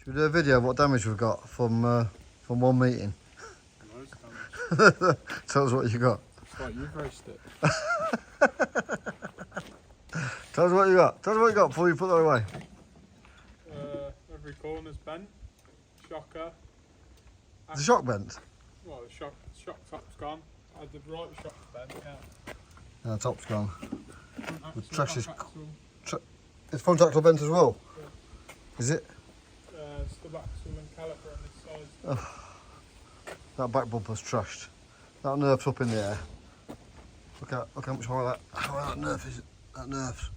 Should we do a video of what damage we've got from one meeting? Tell us what you got. It's like you've raced it. Tell us what you got. Tell us what you got before you put that away. Every corner's bent. Shocker. The shock bent? Well, the shock top's gone. The right shock's bent, yeah. And the top's gone. The trash is... It's front axle bent as well? Yeah. Is it? Stub axle and caliper on this side. Oh, that back bumper's trashed. That nerf's up in the air. Look how much higher that nerf is. That nerf's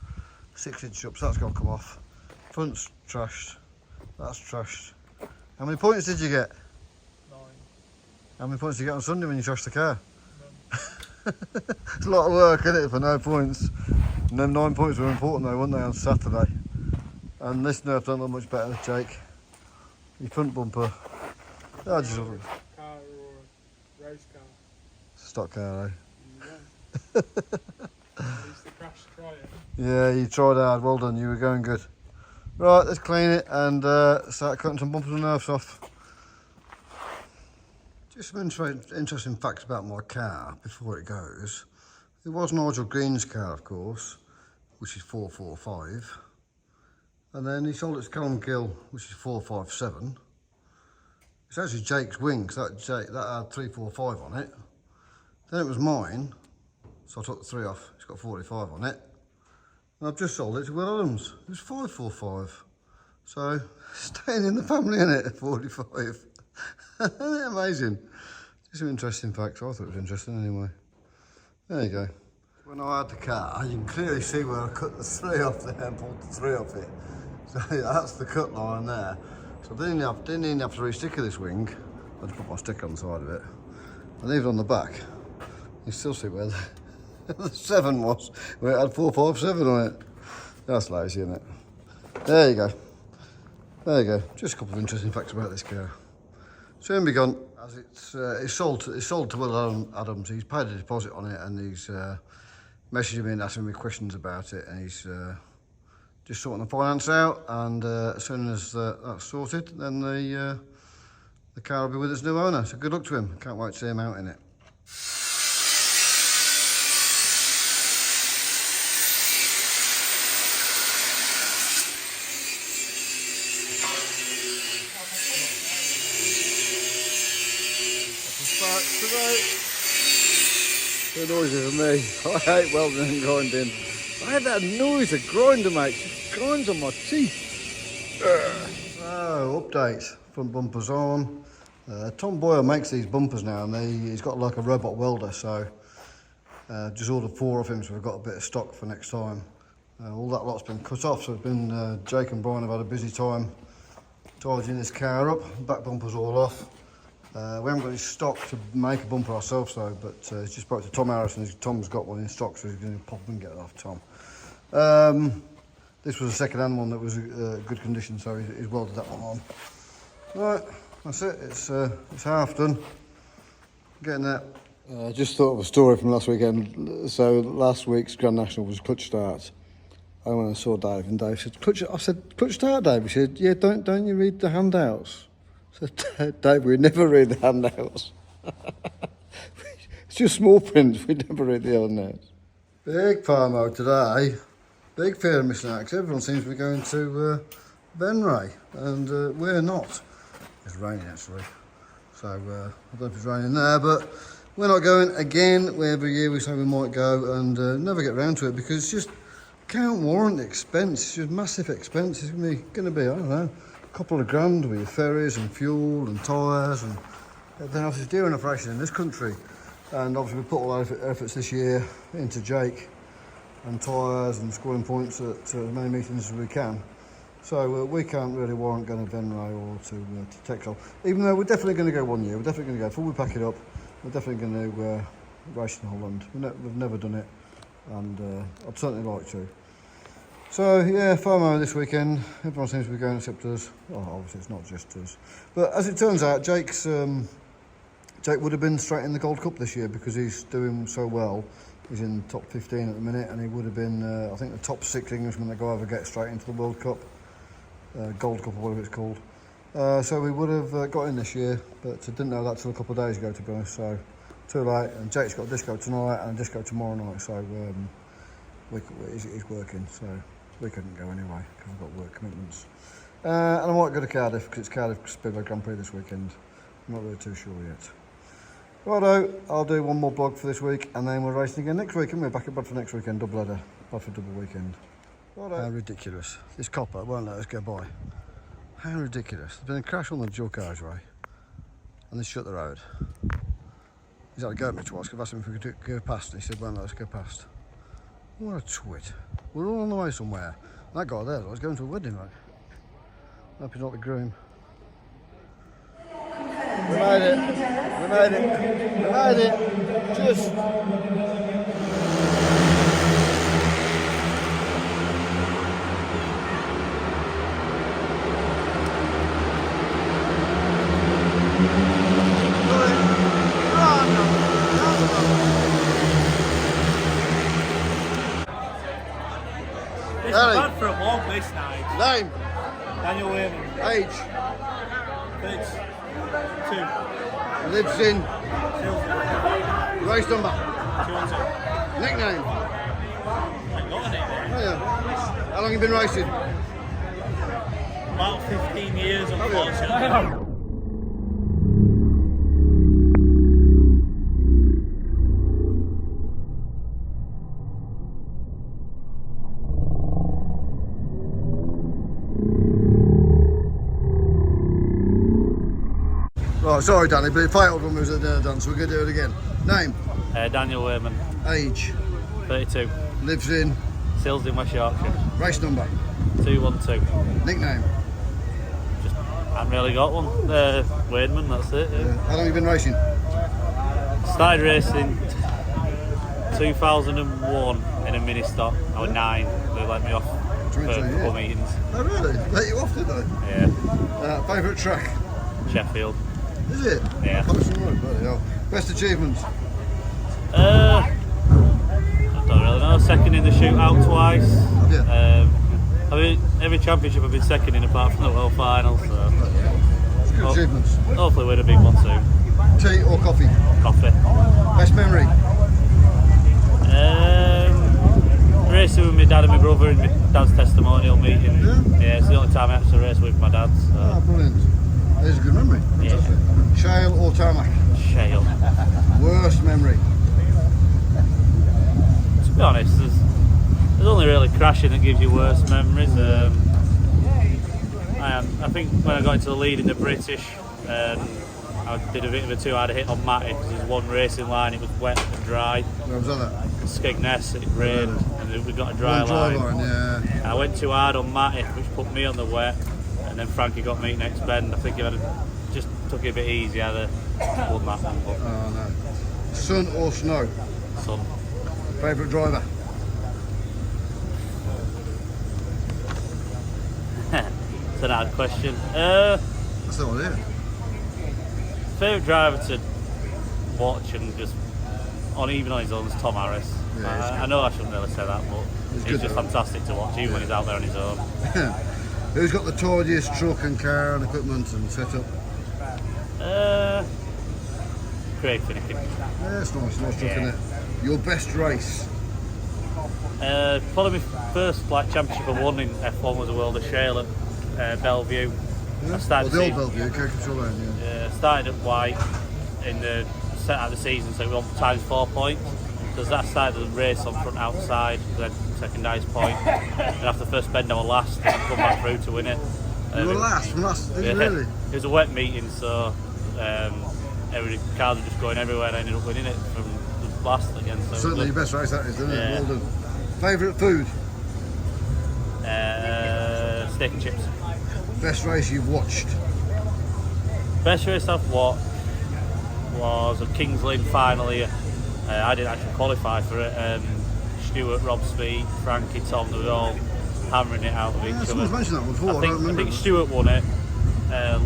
6 inches up, so that's got to come off. Front's trashed. That's trashed. How many points did you get? 9. How many points did you get on Sunday when you trashed the car? It's a lot of work, isn't it, for no points? And them 9 points were important though, weren't they, on Saturday? And this nerf don't look much better, Jake. Your front bumper. Oh, just Car or a race car. Stock car, eh? At least the crash trying. Yeah, you tried hard. Well done. You were going good. Right, let's clean it and start cutting some bumpers and nerfs off. Just some interesting facts about my car before it goes. It was Nigel Green's car, of course, which is 445. And then he sold it to Callum Gill, which is 457. It's actually Jake's wing, because that had 345 on it. Then it was mine, so I took the 3 off. It's got 45 on it. And I've just sold it to Will Adams. It was 545. So, staying in the family, innit, 45. Isn't it amazing? Just some interesting facts. I thought it was interesting anyway. There you go. When I had the car, you can clearly see where I cut the 3 off there and pulled the 3 off it. So that's the cut line there. So I didn't even have to re-sticker this wing. I just put my sticker on the side of it. And even on the back, you still see where the 7 was, where it had 457 on it. That's lazy, isn't it? There you go. There you go. Just a couple of interesting facts about this car. Soon be gone. As it's sold to Will Adams. He's paid a deposit on it, and he's messaging me and asking me questions about it, and he's just sorting the finance out. And as soon as that's sorted, then the car will be with its new owner. So good luck to him. Can't wait to see him out in it. The noises of me. I hate welding and grinding. I had that noise of grinder, mate. It just grinds on my teeth. So, updates. Front bumpers on. Tom Boyle makes these bumpers now, and he's got like a robot welder, so just ordered 4 of him, so we've got a bit of stock for next time. All that lot's been cut off, so it's been Jake and Brian have had a busy time tidying this car up. Back bumper's all off. We haven't got any stock to make a bumper ourselves though, but he's just spoke to Tom Harrison. Tom's got one in stock, so he's going to pop and get it off Tom. This was a second-hand one that was good condition, so he's welded that one on. Right, that's it. It's half done. Getting that. I just thought of a story from last weekend. So last week's Grand National was clutch start. I went and saw Dave, and Dave said, "Clutch." I said, "Clutch start, Dave." He said, "Yeah, don't you read the handouts?" I said, "Dave, we never read the handouts. It's just small print. We never read the handouts." Big farm out today. Big fear of missing out, 'cause everyone seems to be going to Venray, and we're not. It's raining actually, so I don't know if it's raining there, but we're not going again. Every year we say we might go and never get round to it because it's just can't warrant the expense. It's just massive expense. It's going to be I don't know, a couple of grand with your ferries and fuel and tyres, and then obviously it's dear enough racing in this country. And obviously we put all our efforts this year into Jake and tyres and scoring points at as many meetings as we can. So we can't really warrant going to Venray or to Texel. Even though we're definitely going to go one year. We're definitely going to go. Before we pack it up, we're definitely going to race in Holland. We've never done it, and I'd certainly like to. So yeah, FOMO this weekend. Everyone seems to be going except us. Well, obviously it's not just us. But as it turns out, Jake would have been straight in the Gold Cup this year because he's doing so well. He's in top 15 at the minute, and he would have been, I think, the top 6 Englishmen that go over get straight into the World Cup, Gold Cup or whatever it's called. So we would have got in this year, but didn't know that till a couple of days ago, to be honest. So too late. And Jake's got a disco tonight and a disco tomorrow night. So he's working, so we couldn't go anyway because we've got work commitments. And I might go to Cardiff because it's Cardiff Speedway Grand Prix this weekend. I'm not really too sure yet. Righto, I'll do one more blog for this week and then we're racing again next week, and we're back at Bradford next weekend, double header, Bradford double weekend. Righto. How ridiculous. This copper won't let us go by. How ridiculous. There's been a crash on the dual carriageway and they shut the road. He's had to go at me twice because I've asked him if we could go past and he said, won't let us go past. What a twit. We're all on the way somewhere. That guy there, I was going to a wedding, mate. Hope he's not the groom. We made it. We made it. We made it. Just. It's bad for a walk this night. Name. Daniel Wman. Age. 32. Lives in. Race number. 212. Nickname. I got a nickname. Oh, yeah. How long have you been racing? About 15 years, unfortunately. Right, sorry Danny, but it failed when we was at dinner dance, so we're going to do it again. Name? Daniel Wman. Age? 32. Lives in? Sils in West Yorkshire. Race number? 212. Nickname? I haven't really got one. Wman, that's it. Yeah. How long have you been racing? Started racing 2001 in a mini stock. I was 9. They let me off for a couple meetings. Oh really? Let you off, did they? Yeah. Favourite track? Sheffield. Is it? Yeah. Patterson Road, bloody hell. Best achievements? I don't really know. Second in the shootout twice. Have you? I mean, every championship I've been second in apart from the World Final. So It's good achievements. hopefully win a big one soon. Tea or coffee? Coffee. Best memory? Racing with my dad and my brother in my dad's testimonial meeting. Yeah, it's the only time I actually raced with my dad. So. Ah, brilliant. That is a good memory. Fantastic. Yeah. Shale or tarmac? Shale. Worst memory? To be honest, there's only really crashing that gives you worse memories. I think when I got into the lead in the British, I did a bit of a two-harder hit on Matty because there's one racing line, it was wet and dry. Where was that? Skegness, it rained, and we got a dry line. Yeah. I went too hard on Matty, which put me on the wet, and then Frankie got me next bend. I think if I'd just took it a bit easy, I'd have won that one. But Oh no. Sun or snow? Sun. Favourite driver? It's an hard question. That's the idea. Favourite driver to watch and just even on his own is Tom Harris. Yeah, I know I shouldn't really say that, but he's just fantastic to watch, even when he's out there on his own. Who's got the tawdiest truck and car and equipment and setup? Craig Finnegan. Yeah, it's nice truck, isn't it? Your best race? Probably my first championship I won in F1 was a World of Shale at Bellevue. Yeah? I started the old Bellevue, Control Lane, yeah. Started at white in the set out of the season, so we won times 4 points. Because that started the race on front outside, then second highest point. And after the first bend I was last, and come back through to win it. You were last, really? It was a wet meeting, so every cars were just going everywhere, and I ended up winning it from the last again. So certainly your best race that is, isn't it? Yeah. Well done. Favourite food? Steak and chips. Best race you've watched? Best race I've watched was a Kings Lynn final here. I didn't actually qualify for it. Stuart, Rob Speed, Frankie, Tom, they were all hammering it out of each other. Someone's mentioned that before, I don't remember. I think Stuart won it.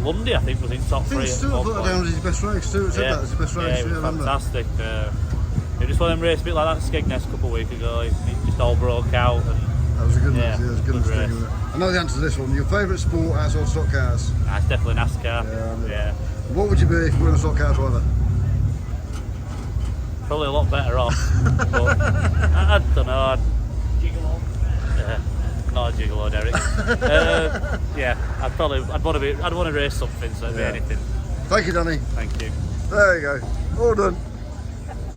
Lundy, I think, was in top 3. I think Stuart put that down as his best race. Stuart said that as his best race. Yeah, it was fantastic. It was just one of them races, a bit like that Skegness a couple of weeks ago. It just all broke out. And That was a good Yeah, one. It was a good good one. race. I know the answer to this one. Your favourite sport outside stock cars? Nah, it's definitely NASCAR. Yeah. What would you be if you were in a stock car driver? Probably a lot better off. But I don't know. Not a gigolo, Derek. Yeah, I'd want to race something, so it'd be anything. Thank you, Danny. Thank you. There you go. All done.